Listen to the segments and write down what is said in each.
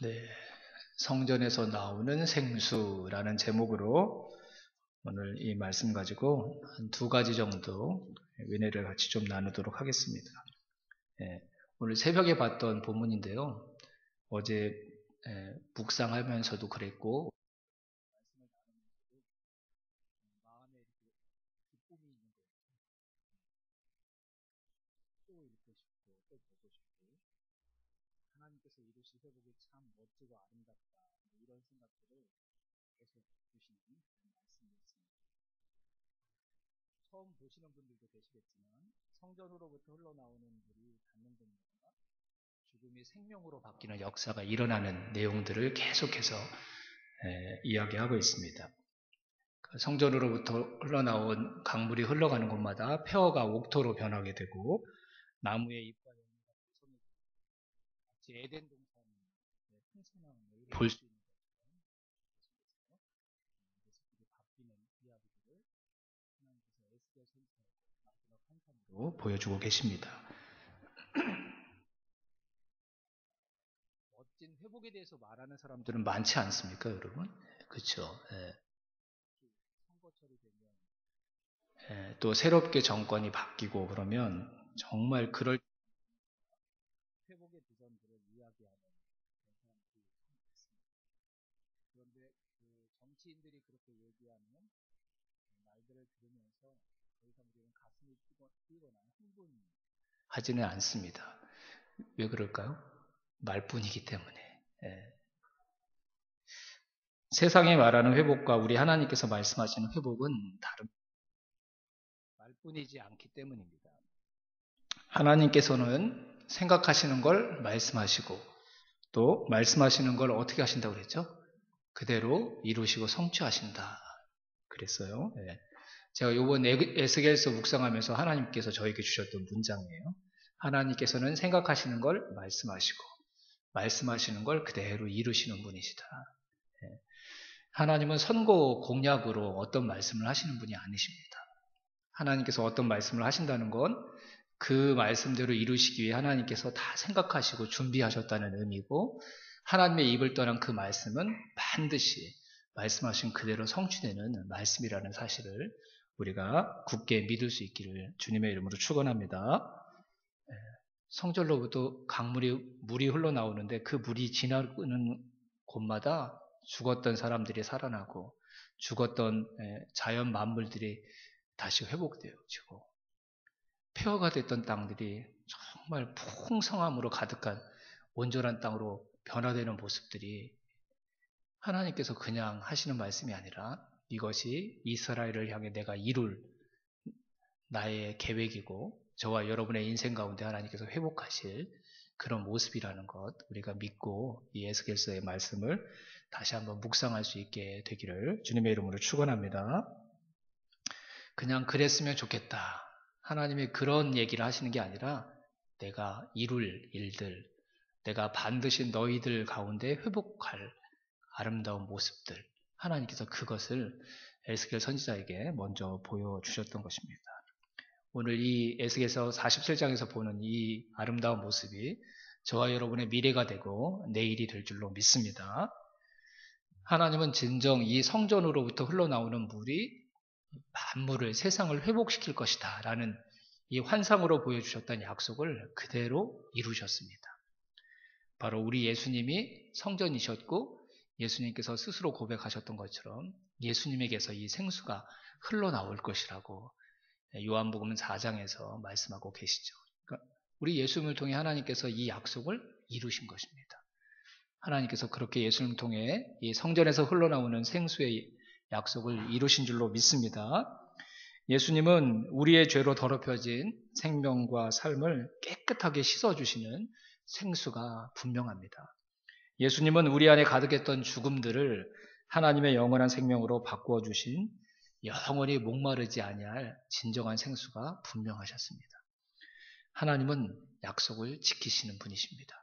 네, 성전에서 나오는 생수라는 제목으로 오늘 이 말씀 가지고 한 두 가지 정도 은혜를 같이 좀 나누도록 하겠습니다. 예, 오늘 새벽에 봤던 본문인데요. 어제 묵상하면서도 그랬고 마음에 이렇게 기쁨이 있는 것 같아요. 또 읽고 싶고 또 보고 싶고 하나님께서 이루실 회복이 참 멋지고 아름답다 이런 생각들을 계속 주시는 그런 말씀이었습니다. 처음 보시는 분들도 계시겠지만 성전으로부터 흘러나오는 물이 닿는 곳마다 죽음이 생명으로 바뀌는 역사가 일어나는 내용들을 계속해서 이야기하고 있습니다. 성전으로부터 흘러나온 강물이 흘러가는 곳마다 폐허가 옥토로 변하게 되고 나무의 잎과 열매가 보성해지고 마치 에덴 동산의 풍성함을 볼 수 있는 것처럼 계속해서 바뀌는 이야기들을 하나님께서 에스겔 선지자에게 마지막 한편으로 보여주고 계십니다. 멋진 회복에 대해서 말하는 사람들은 많지 않습니까, 여러분? 그렇죠. 선거철이 되면 또 새롭게 정권이 바뀌고 그러면 정말 그럴 회복의 비전들을 이야기하는 그런 사람들이 참 많습니다. 그런데 그 정치인들이 그렇게 얘기하는 말들을 들으면서 더 이상 우리는 가슴이 뛰거나 흥분하지는 않습니다. 왜 그럴까요? 말뿐이기 때문에. 세상이 말하는 회복과 우리 하나님께서 말씀하시는 회복은 다른 말뿐이지 않기 때문입니다. 하나님께서는 생각하시는 걸 말씀하시고 또 말씀하시는 걸 어떻게 하신다고 그랬죠? 그대로 이루시고 성취하신다 그랬어요. 제가 이번 에스겔서 묵상하면서 하나님께서 저에게 주셨던 문장이에요. 하나님께서는 생각하시는 걸 말씀하시고 말씀하시는 걸 그대로 이루시는 분이시다. 하나님은 선고 공약으로 어떤 말씀을 하시는 분이 아니십니다. 하나님께서 어떤 말씀을 하신다는 건 그 말씀대로 이루시기 위해 하나님께서 다 생각하시고 준비하셨다는 의미고 하나님의 입을 떠난 그 말씀은 반드시 말씀하신 그대로 성취되는 말씀이라는 사실을 우리가 굳게 믿을 수 있기를 주님의 이름으로 축원합니다. 성전로부터 물이 흘러나오는데 그 물이 지나는 곳마다 죽었던 사람들이 살아나고 죽었던 자연 만물들이 다시 회복되어지고 폐허가 됐던 땅들이 정말 풍성함으로 가득한 온전한 땅으로 변화되는 모습들이 하나님께서 그냥 하시는 말씀이 아니라 이것이 이스라엘을 향해 내가 이룰 나의 계획이고 저와 여러분의 인생 가운데 하나님께서 회복하실 그런 모습이라는 것 우리가 믿고 이 에스겔서의 말씀을 다시 한번 묵상할 수 있게 되기를 주님의 이름으로 축원합니다. 그냥 그랬으면 좋겠다. 하나님이 그런 얘기를 하시는 게 아니라 내가 이룰 일들, 내가 반드시 너희들 가운데 회복할 아름다운 모습들, 하나님께서 그것을 에스겔 선지자에게 먼저 보여주셨던 것입니다. 오늘 이 에스겔서 47장에서 보는 이 아름다운 모습이 저와 여러분의 미래가 되고 내일이 될 줄로 믿습니다. 하나님은 진정 이 성전으로부터 흘러나오는 물이 만물을 세상을 회복시킬 것이다 라는 이 환상으로 보여주셨던 약속을 그대로 이루셨습니다. 바로 우리 예수님이 성전이셨고 예수님께서 스스로 고백하셨던 것처럼 예수님에게서 이 생수가 흘러나올 것이라고 요한복음 4장에서 말씀하고 계시죠. 그러니까 우리 예수님을 통해 하나님께서 이 약속을 이루신 것입니다. 하나님께서 그렇게 예수님을 통해 이 성전에서 흘러나오는 생수의 약속을 이루신 줄로 믿습니다. 예수님은 우리의 죄로 더럽혀진 생명과 삶을 깨끗하게 씻어주시는 생수가 분명합니다. 예수님은 우리 안에 가득했던 죽음들을 하나님의 영원한 생명으로 바꾸어 주신 영원히 목마르지 아니할 진정한 생수가 분명하셨습니다. 하나님은 약속을 지키시는 분이십니다.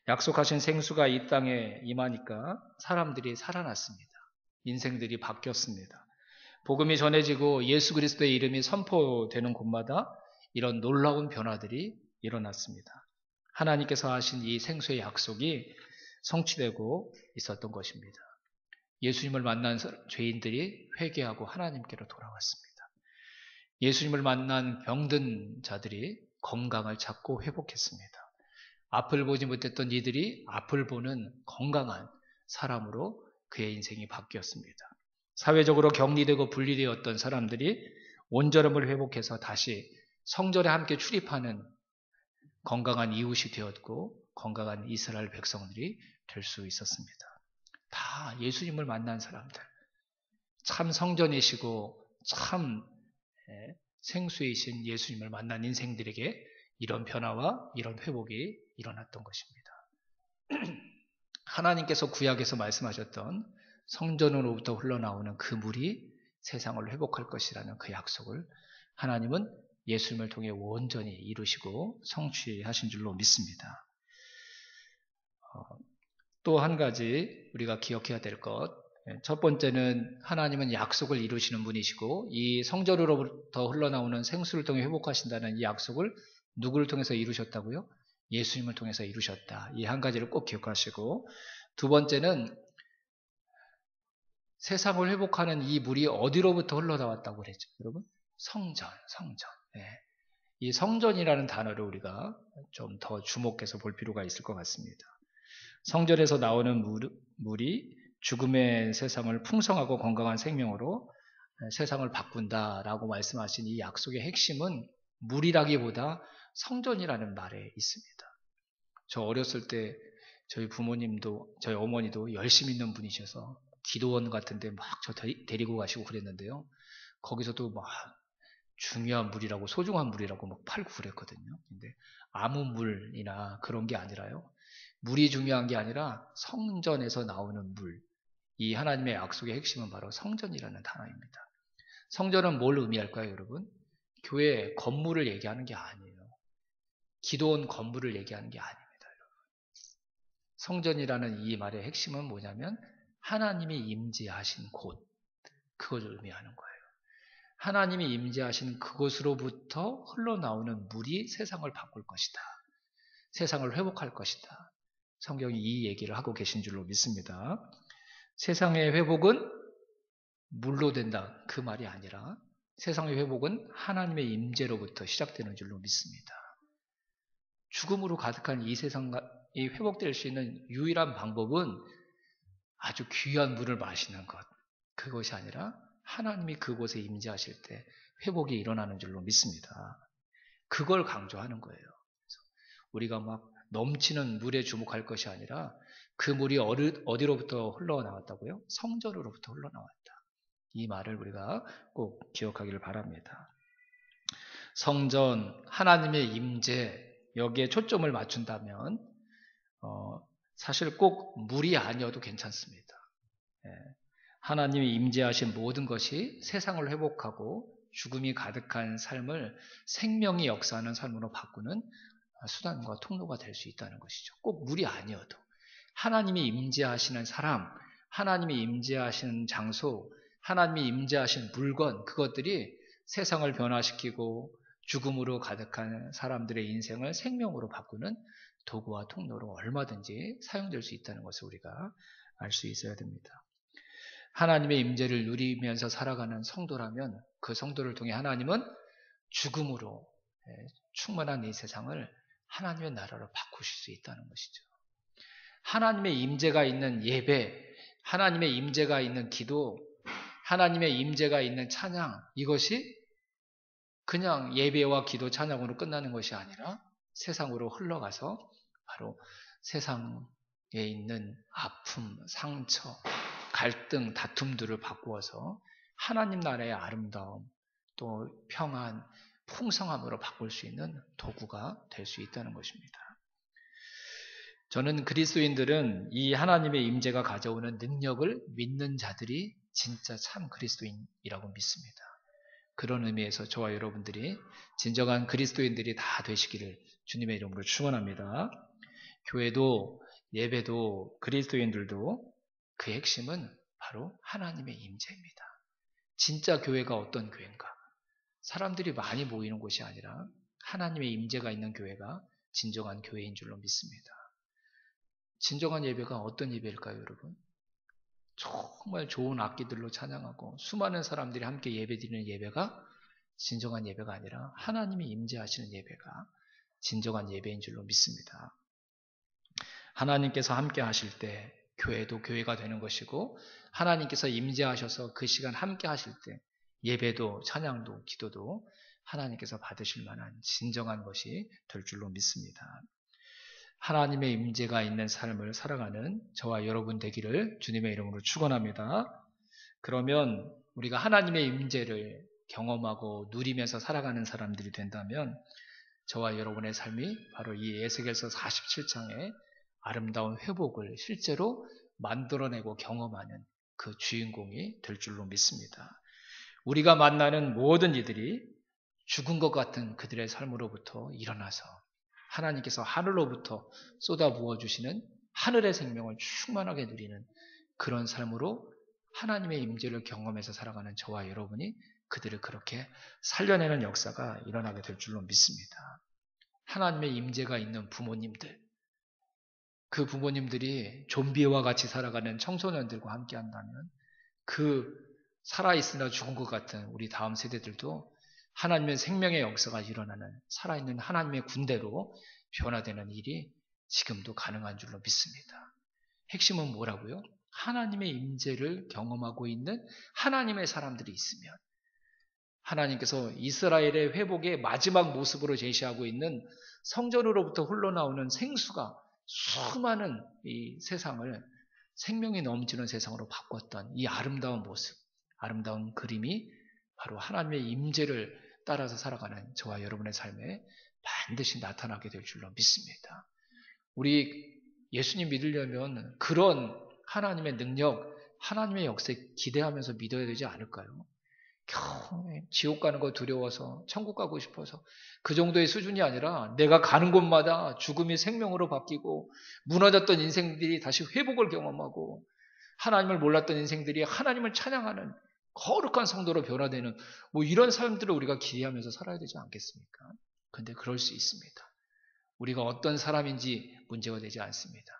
약속하신 생수가 이 땅에 임하니까 사람들이 살아났습니다. 인생들이 바뀌었습니다. 복음이 전해지고 예수 그리스도의 이름이 선포되는 곳마다 이런 놀라운 변화들이 일어났습니다. 하나님께서 하신 이 생수의 약속이 성취되고 있었던 것입니다. 예수님을 만난 죄인들이 회개하고 하나님께로 돌아왔습니다. 예수님을 만난 병든 자들이 건강을 찾고 회복했습니다. 앞을 보지 못했던 이들이 앞을 보는 건강한 사람으로 그의 인생이 바뀌었습니다. 사회적으로 격리되고 분리되었던 사람들이 온전함을 회복해서 다시 성전에 함께 출입하는 건강한 이웃이 되었고 건강한 이스라엘 백성들이 될 수 있었습니다. 다 예수님을 만난 사람들, 참 성전이시고 참 생수이신 예수님을 만난 인생들에게 이런 변화와 이런 회복이 일어났던 것입니다. 하나님께서 구약에서 말씀하셨던 성전으로부터 흘러나오는 그 물이 세상을 회복할 것이라는 그 약속을 하나님은 예수님을 통해 온전히 이루시고 성취하신 줄로 믿습니다. 또 한 가지 우리가 기억해야 될 것, 첫 번째는 하나님은 약속을 이루시는 분이시고 이 성전으로부터 흘러나오는 생수를 통해 회복하신다는 이 약속을 누구를 통해서 이루셨다고요? 예수님을 통해서 이루셨다. 이 한 가지를 꼭 기억하시고, 두 번째는 세상을 회복하는 이 물이 어디로부터 흘러나왔다고 그랬죠, 여러분? 성전. 네. 이 성전이라는 단어를 우리가 좀 더 주목해서 볼 필요가 있을 것 같습니다. 성전에서 나오는 물이 죽음의 세상을 풍성하고 건강한 생명으로 세상을 바꾼다라고 말씀하신 이 약속의 핵심은 물이라기보다 성전이라는 말에 있습니다. 저 어렸을 때 저희 부모님도 저희 어머니도 열심히 있는 분이셔서 기도원 같은데 막 저 데리고 가시고 그랬는데요. 거기서도 막 중요한 물이라고 소중한 물이라고 막 팔고 그랬거든요. 근데 아무 물이나 그런 게 아니라요. 물이 중요한 게 아니라 성전에서 나오는 물. 이 하나님의 약속의 핵심은 바로 성전이라는 단어입니다. 성전은 뭘 의미할까요, 여러분? 교회 건물을 얘기하는 게 아니에요. 기도원 건물을 얘기하는 게 아닙니다. 성전이라는 이 말의 핵심은 뭐냐면 하나님이 임재하신 곳, 그걸 의미하는 거예요. 하나님이 임재하신 그곳으로부터 흘러나오는 물이 세상을 바꿀 것이다. 세상을 회복할 것이다. 성경이 이 얘기를 하고 계신 줄로 믿습니다. 세상의 회복은 물로 된다. 그 말이 아니라 세상의 회복은 하나님의 임재로부터 시작되는 줄로 믿습니다. 죽음으로 가득한 이 세상이 회복될 수 있는 유일한 방법은 아주 귀한 물을 마시는 것. 그것이 아니라 하나님이 그곳에 임재하실 때 회복이 일어나는 줄로 믿습니다. 그걸 강조하는 거예요. 우리가 막 넘치는 물에 주목할 것이 아니라 그 물이 어디로부터 흘러나왔다고요? 성전으로부터 흘러나왔다. 이 말을 우리가 꼭 기억하기를 바랍니다. 성전, 하나님의 임재, 여기에 초점을 맞춘다면 사실 꼭 물이 아니어도 괜찮습니다. 하나님이 임재하신 모든 것이 세상을 회복하고 죽음이 가득한 삶을 생명이 역사하는 삶으로 바꾸는 수단과 통로가 될 수 있다는 것이죠. 꼭 물이 아니어도 하나님이 임재하시는 사람, 하나님이 임재하시는 장소, 하나님이 임재하신 물건, 그것들이 세상을 변화시키고 죽음으로 가득한 사람들의 인생을 생명으로 바꾸는 도구와 통로로 얼마든지 사용될 수 있다는 것을 우리가 알 수 있어야 됩니다. 하나님의 임재를 누리면서 살아가는 성도라면 그 성도를 통해 하나님은 죽음으로 충만한 이 세상을 하나님의 나라로 바꾸실 수 있다는 것이죠. 하나님의 임재가 있는 예배, 하나님의 임재가 있는 기도, 하나님의 임재가 있는 찬양, 이것이 그냥 예배와 기도 찬양으로 끝나는 것이 아니라 세상으로 흘러가서 바로 세상에 있는 아픔, 상처, 갈등, 다툼들을 바꾸어서 하나님 나라의 아름다움, 또 평안, 풍성함으로 바꿀 수 있는 도구가 될 수 있다는 것입니다. 저는 그리스도인들은 이 하나님의 임재가 가져오는 능력을 믿는 자들이 진짜 참 그리스도인이라고 믿습니다. 그런 의미에서 저와 여러분들이 진정한 그리스도인들이 다 되시기를 주님의 이름으로 축원합니다. 교회도 예배도 그리스도인들도 그 핵심은 바로 하나님의 임재입니다. 진짜 교회가 어떤 교회인가? 사람들이 많이 모이는 곳이 아니라 하나님의 임재가 있는 교회가 진정한 교회인 줄로 믿습니다. 진정한 예배가 어떤 예배일까요, 여러분? 정말 좋은 악기들로 찬양하고 수많은 사람들이 함께 예배드리는 예배가 진정한 예배가 아니라 하나님이 임재하시는 예배가 진정한 예배인 줄로 믿습니다. 하나님께서 함께 하실 때 교회도 교회가 되는 것이고, 하나님께서 임재하셔서 그 시간 함께 하실 때 예배도 찬양도 기도도 하나님께서 받으실 만한 진정한 것이 될 줄로 믿습니다. 하나님의 임재가 있는 삶을 살아가는 저와 여러분 되기를 주님의 이름으로 축원합니다. 그러면 우리가 하나님의 임재를 경험하고 누리면서 살아가는 사람들이 된다면 저와 여러분의 삶이 바로 이 에스겔서 47장의 아름다운 회복을 실제로 만들어내고 경험하는 그 주인공이 될 줄로 믿습니다. 우리가 만나는 모든 이들이 죽은 것 같은 그들의 삶으로부터 일어나서 하나님께서 하늘로부터 쏟아 부어주시는 하늘의 생명을 충만하게 누리는 그런 삶으로 하나님의 임재를 경험해서 살아가는 저와 여러분이 그들을 그렇게 살려내는 역사가 일어나게 될 줄로 믿습니다. 하나님의 임재가 있는 부모님들, 그 부모님들이 좀비와 같이 살아가는 청소년들과 함께 한다면 그 살아있으나 죽은 것 같은 우리 다음 세대들도 하나님의 생명의 역사가 일어나는 살아있는 하나님의 군대로 변화되는 일이 지금도 가능한 줄로 믿습니다. 핵심은 뭐라고요? 하나님의 임재를 경험하고 있는 하나님의 사람들이 있으면 하나님께서 이스라엘의 회복의 마지막 모습으로 제시하고 있는 성전으로부터 흘러나오는 생수가 수많은 이 세상을 생명이 넘치는 세상으로 바꿨던 이 아름다운 모습, 아름다운 그림이 바로 하나님의 임재를 따라서 살아가는 저와 여러분의 삶에 반드시 나타나게 될 줄로 믿습니다. 우리 예수님 믿으려면 그런 하나님의 능력, 하나님의 역사에 기대하면서 믿어야 되지 않을까요? 지옥 가는 거 두려워서 천국 가고 싶어서 그 정도의 수준이 아니라 내가 가는 곳마다 죽음이 생명으로 바뀌고 무너졌던 인생들이 다시 회복을 경험하고 하나님을 몰랐던 인생들이 하나님을 찬양하는 거룩한 성도로 변화되는 이런 삶들을 우리가 기대하면서 살아야 되지 않겠습니까? 근데 그럴 수 있습니다. 우리가 어떤 사람인지 문제가 되지 않습니다.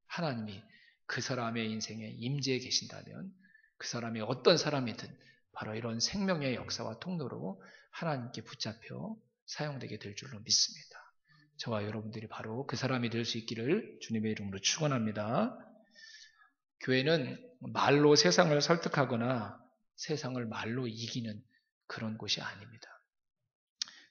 하나님이 그 사람의 인생에 임재해 계신다면 그 사람이 어떤 사람이든 바로 이런 생명의 역사와 통로로 하나님께 붙잡혀 사용되게 될 줄로 믿습니다. 저와 여러분들이 바로 그 사람이 될 수 있기를 주님의 이름으로 축원합니다. 교회는 말로 세상을 설득하거나 세상을 말로 이기는 그런 곳이 아닙니다.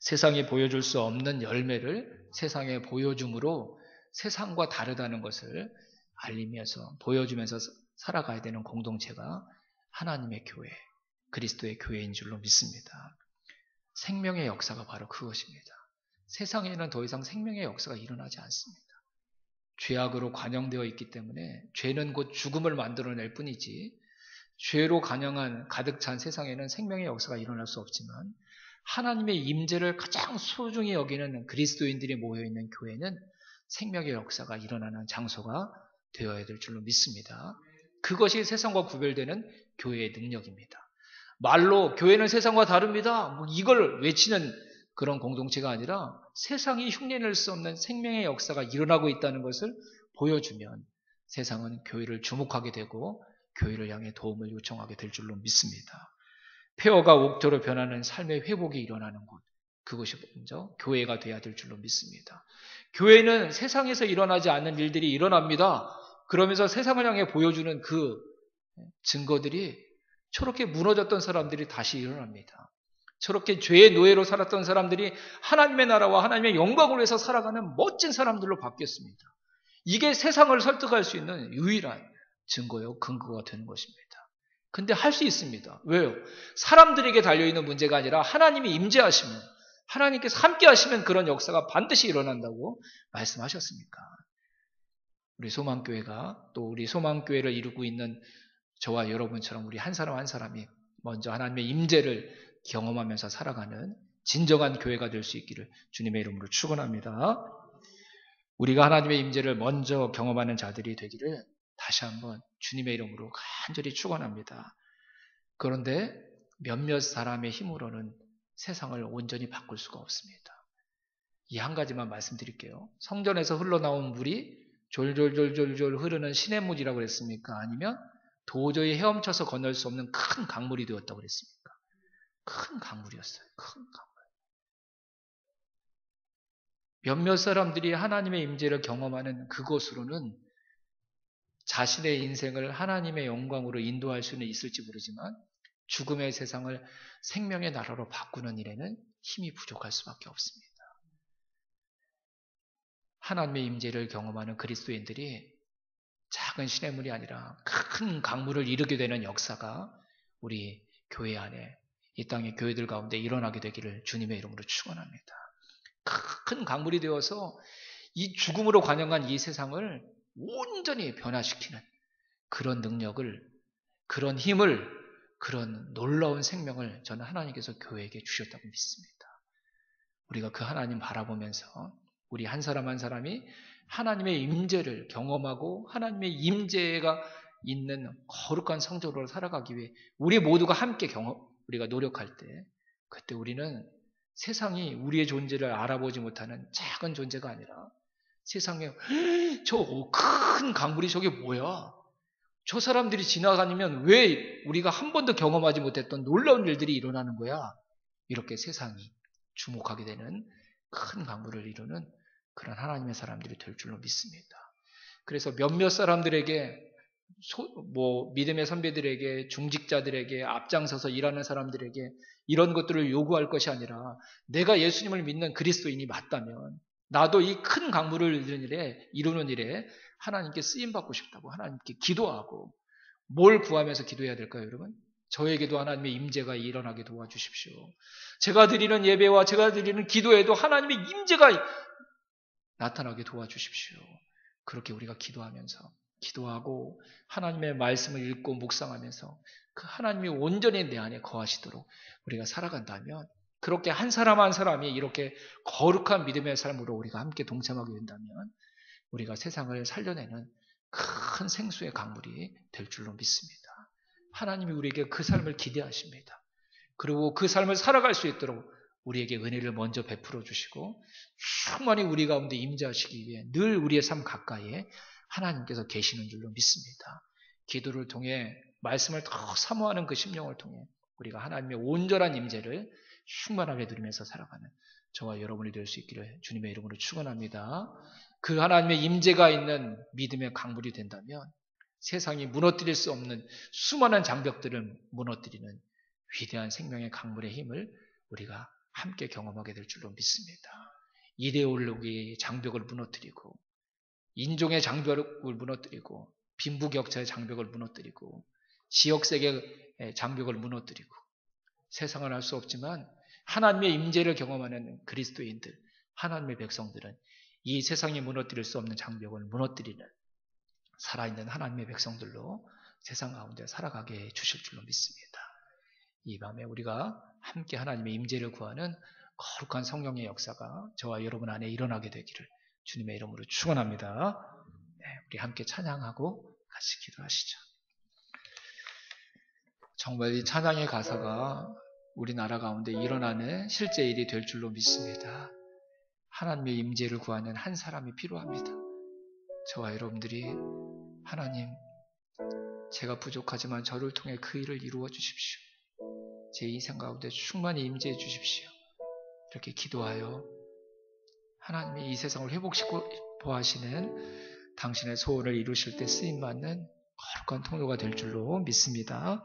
세상이 보여줄 수 없는 열매를 세상에 보여줌으로 세상과 다르다는 것을 알리면서 보여주면서 살아가야 되는 공동체가 하나님의 교회, 그리스도의 교회인 줄로 믿습니다. 생명의 역사가 바로 그것입니다. 세상에는 더 이상 생명의 역사가 일어나지 않습니다. 죄악으로 관영되어 있기 때문에 죄는 곧 죽음을 만들어낼 뿐이지 죄로 관영한 가득 찬 세상에는 생명의 역사가 일어날 수 없지만 하나님의 임재를 가장 소중히 여기는 그리스도인들이 모여있는 교회는 생명의 역사가 일어나는 장소가 되어야 될 줄로 믿습니다. 그것이 세상과 구별되는 교회의 능력입니다. 말로 교회는 세상과 다릅니다. 이걸 외치는 그런 공동체가 아니라 세상이 흉내낼 수 없는 생명의 역사가 일어나고 있다는 것을 보여주면 세상은 교회를 주목하게 되고 교회를 향해 도움을 요청하게 될 줄로 믿습니다. 폐허가 옥토로 변하는 삶의 회복이 일어나는 곳, 그것이 먼저 교회가 돼야 될 줄로 믿습니다. 교회는 세상에서 일어나지 않는 일들이 일어납니다. 그러면서 세상을 향해 보여주는 그 증거들이 저렇게 무너졌던 사람들이 다시 일어납니다. 저렇게 죄의 노예로 살았던 사람들이 하나님의 나라와 하나님의 영광을 위해서 살아가는 멋진 사람들로 바뀌었습니다. 이게 세상을 설득할 수 있는 유일한 증거요, 근거가 되는 것입니다. 근데 할 수 있습니다. 왜요? 사람들에게 달려있는 문제가 아니라 하나님이 임재하시면, 하나님께서 함께 하시면 그런 역사가 반드시 일어난다고 말씀하셨으니까. 우리 소망교회가 또 우리 소망교회를 이루고 있는 저와 여러분처럼 우리 한 사람 한 사람이 먼저 하나님의 임재를 경험하면서 살아가는 진정한 교회가 될 수 있기를 주님의 이름으로 축원합니다. 우리가 하나님의 임재를 먼저 경험하는 자들이 되기를 다시 한번 주님의 이름으로 간절히 축원합니다. 그런데 몇몇 사람의 힘으로는 세상을 온전히 바꿀 수가 없습니다. 이 한 가지만 말씀드릴게요. 성전에서 흘러나온 물이 졸졸졸졸졸 흐르는 시냇물이라고 그랬습니까? 아니면 도저히 헤엄쳐서 건널 수 없는 큰 강물이 되었다고 그랬습니까? 큰 강물이었어요. 큰 강물. 몇몇 사람들이 하나님의 임재를 경험하는 그곳으로는 자신의 인생을 하나님의 영광으로 인도할 수는 있을지 모르지만 죽음의 세상을 생명의 나라로 바꾸는 일에는 힘이 부족할 수밖에 없습니다. 하나님의 임재를 경험하는 그리스도인들이 작은 시냇물이 아니라 큰 강물을 이루게 되는 역사가 우리 교회 안에 이 땅의 교회들 가운데 일어나게 되기를 주님의 이름으로 축원합니다. 큰 강물이 되어서 이 죽음으로 관영한 이 세상을 온전히 변화시키는 그런 능력을, 그런 힘을, 그런 놀라운 생명을 저는 하나님께서 교회에게 주셨다고 믿습니다. 우리가 그 하나님 바라보면서 우리 한 사람 한 사람이 하나님의 임재를 경험하고 하나님의 임재가 있는 거룩한 성도로 살아가기 위해 우리 모두가 함께 우리가 노력할 때 그때 우리는 세상이 우리의 존재를 알아보지 못하는 작은 존재가 아니라 세상에 저 큰 강물이 저게 뭐야? 저 사람들이 지나다니면 왜 우리가 한 번도 경험하지 못했던 놀라운 일들이 일어나는 거야? 이렇게 세상이 주목하게 되는 큰 강물을 이루는 그런 하나님의 사람들이 될 줄로 믿습니다. 그래서 몇몇 사람들에게 믿음의 선배들에게 중직자들에게 앞장서서 일하는 사람들에게 이런 것들을 요구할 것이 아니라 내가 예수님을 믿는 그리스도인이 맞다면 나도 이 큰 강물을 이루는 일에 하나님께 쓰임받고 싶다고 하나님께 기도하고 뭘 구하면서 기도해야 될까요, 여러분? 저에게도 하나님의 임재가 일어나게 도와주십시오. 제가 드리는 예배와 제가 드리는 기도에도 하나님의 임재가 나타나게 도와주십시오. 그렇게 우리가 기도하고 하나님의 말씀을 읽고 묵상하면서 그 하나님이 온전히 내 안에 거하시도록 우리가 살아간다면 그렇게 한 사람 한 사람이 이렇게 거룩한 믿음의 삶으로 우리가 함께 동참하게 된다면 우리가 세상을 살려내는 큰 생수의 강물이 될 줄로 믿습니다. 하나님이 우리에게 그 삶을 기대하십니다. 그리고 그 삶을 살아갈 수 있도록 우리에게 은혜를 먼저 베풀어 주시고 충만히 우리 가운데 임재하시기 위해 늘 우리의 삶 가까이에 하나님께서 계시는 줄로 믿습니다. 기도를 통해 말씀을 더 사모하는 그 심령을 통해 우리가 하나님의 온전한 임재를 충만하게 누리면서 살아가는 저와 여러분이 될 수 있기를 주님의 이름으로 축원합니다. 그 하나님의 임재가 있는 믿음의 강물이 된다면 세상이 무너뜨릴 수 없는 수많은 장벽들을 무너뜨리는 위대한 생명의 강물의 힘을 우리가 함께 경험하게 될 줄로 믿습니다. 이데올로기의 장벽을 무너뜨리고 인종의 장벽을 무너뜨리고 빈부격차의 장벽을 무너뜨리고 지역색의 장벽을 무너뜨리고 세상을 알 수 없지만 하나님의 임재를 경험하는 그리스도인들, 하나님의 백성들은 이 세상이 무너뜨릴 수 없는 장벽을 무너뜨리는 살아있는 하나님의 백성들로 세상 가운데 살아가게 해 주실 줄로 믿습니다. 이 밤에 우리가 함께 하나님의 임재를 구하는 거룩한 성령의 역사가 저와 여러분 안에 일어나게 되기를 주님의 이름으로 축원합니다. 네, 우리 함께 찬양하고 같이 기도하시죠. 정말 이 찬양의 가사가 우리나라 가운데 일어나는 실제 일이 될 줄로 믿습니다. 하나님의 임재를 구하는 한 사람이 필요합니다. 저와 여러분들이 하나님, 제가 부족하지만 저를 통해 그 일을 이루어 주십시오. 제 인생 가운데 충만히 임재해 주십시오. 이렇게 기도하여 하나님이 이 세상을 회복시키고 하시는 당신의 소원을 이루실 때 쓰임받는 거룩한 통로가 될 줄로 믿습니다.